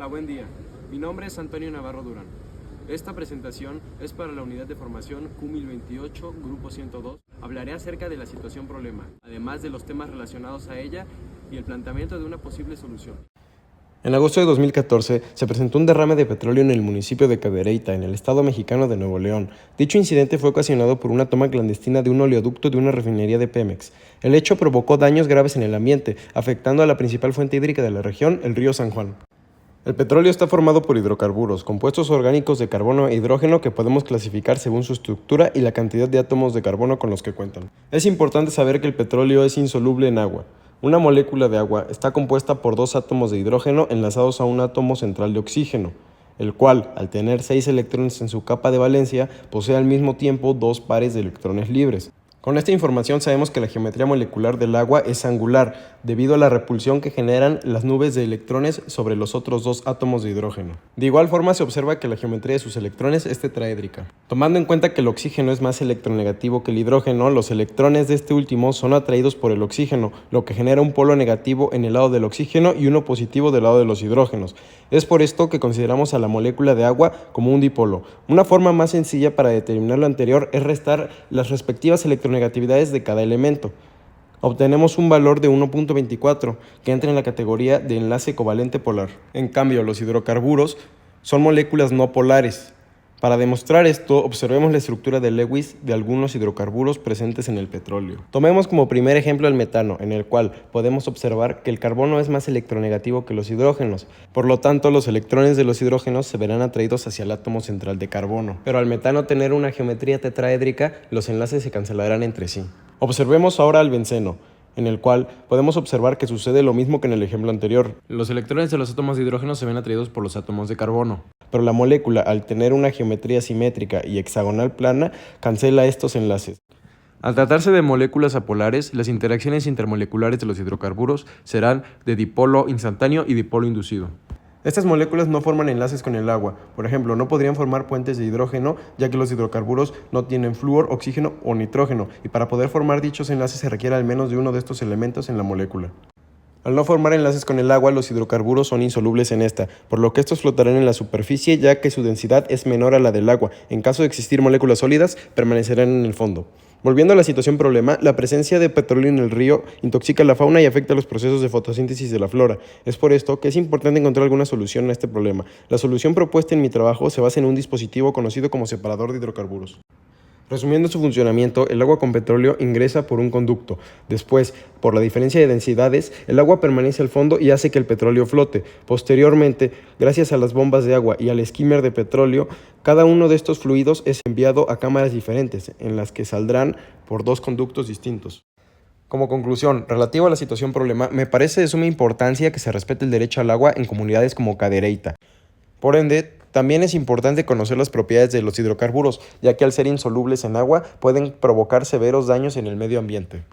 Hola, buen día. Mi nombre es Antonio Navarro Durán. Esta presentación es para la unidad de formación Q1028, Grupo 102. Hablaré acerca de la situación problema, además de los temas relacionados a ella y el planteamiento de una posible solución. En agosto de 2014 se presentó un derrame de petróleo en el municipio de Cadereyta, en el estado mexicano de Nuevo León. Dicho incidente fue ocasionado por una toma clandestina de un oleoducto de una refinería de Pemex. El hecho provocó daños graves en el ambiente, afectando a la principal fuente hídrica de la región, el río San Juan. El petróleo está formado por hidrocarburos, compuestos orgánicos de carbono e hidrógeno que podemos clasificar según su estructura y la cantidad de átomos de carbono con los que cuentan. Es importante saber que el petróleo es insoluble en agua. Una molécula de agua está compuesta por dos átomos de hidrógeno enlazados a un átomo central de oxígeno, el cual, al tener 6 electrones en su capa de valencia, posee al mismo tiempo 2 pares de electrones libres. Con esta información sabemos que la geometría molecular del agua es angular, debido a la repulsión que generan las nubes de electrones sobre los otros dos átomos de hidrógeno. De igual forma se observa que la geometría de sus electrones es tetraédrica. Tomando en cuenta que el oxígeno es más electronegativo que el hidrógeno, los electrones de este último son atraídos por el oxígeno, lo que genera un polo negativo en el lado del oxígeno y uno positivo del lado de los hidrógenos. Es por esto que consideramos a la molécula de agua como un dipolo. Una forma más sencilla para determinar lo anterior es restar las respectivas electronegatividades de cada elemento. Obtenemos un valor de 1.24, que entra en la categoría de enlace covalente polar. En cambio, los hidrocarburos son moléculas no polares. Para demostrar esto, observemos la estructura de Lewis de algunos hidrocarburos presentes en el petróleo. Tomemos como primer ejemplo el metano, en el cual podemos observar que el carbono es más electronegativo que los hidrógenos. Por lo tanto, los electrones de los hidrógenos se verán atraídos hacia el átomo central de carbono. Pero al metano tener una geometría tetraédrica, los enlaces se cancelarán entre sí. Observemos ahora al benceno, en el cual podemos observar que sucede lo mismo que en el ejemplo anterior. Los electrones de los átomos de hidrógeno se ven atraídos por los átomos de carbono, pero la molécula, al tener una geometría simétrica y hexagonal plana, cancela estos enlaces. Al tratarse de moléculas apolares, las interacciones intermoleculares de los hidrocarburos serán de dipolo instantáneo y dipolo inducido. Estas moléculas no forman enlaces con el agua. Por ejemplo, no podrían formar puentes de hidrógeno, ya que los hidrocarburos no tienen flúor, oxígeno o nitrógeno, y para poder formar dichos enlaces se requiere al menos de uno de estos elementos en la molécula. Al no formar enlaces con el agua, los hidrocarburos son insolubles en esta, por lo que estos flotarán en la superficie ya que su densidad es menor a la del agua. En caso de existir moléculas sólidas, permanecerán en el fondo. Volviendo a la situación problema, la presencia de petróleo en el río intoxica la fauna y afecta los procesos de fotosíntesis de la flora. Es por esto que es importante encontrar alguna solución a este problema. La solución propuesta en mi trabajo se basa en un dispositivo conocido como separador de hidrocarburos. Resumiendo su funcionamiento, el agua con petróleo ingresa por un conducto. Después, por la diferencia de densidades, el agua permanece al fondo y hace que el petróleo flote. Posteriormente, gracias a las bombas de agua y al skimmer de petróleo, cada uno de estos fluidos es enviado a cámaras diferentes, en las que saldrán por dos conductos distintos. Como conclusión, relativo a la situación problema, me parece de suma importancia que se respete el derecho al agua en comunidades como Cadereyta. Por ende, también es importante conocer las propiedades de los hidrocarburos, ya que al ser insolubles en agua pueden provocar severos daños en el medio ambiente.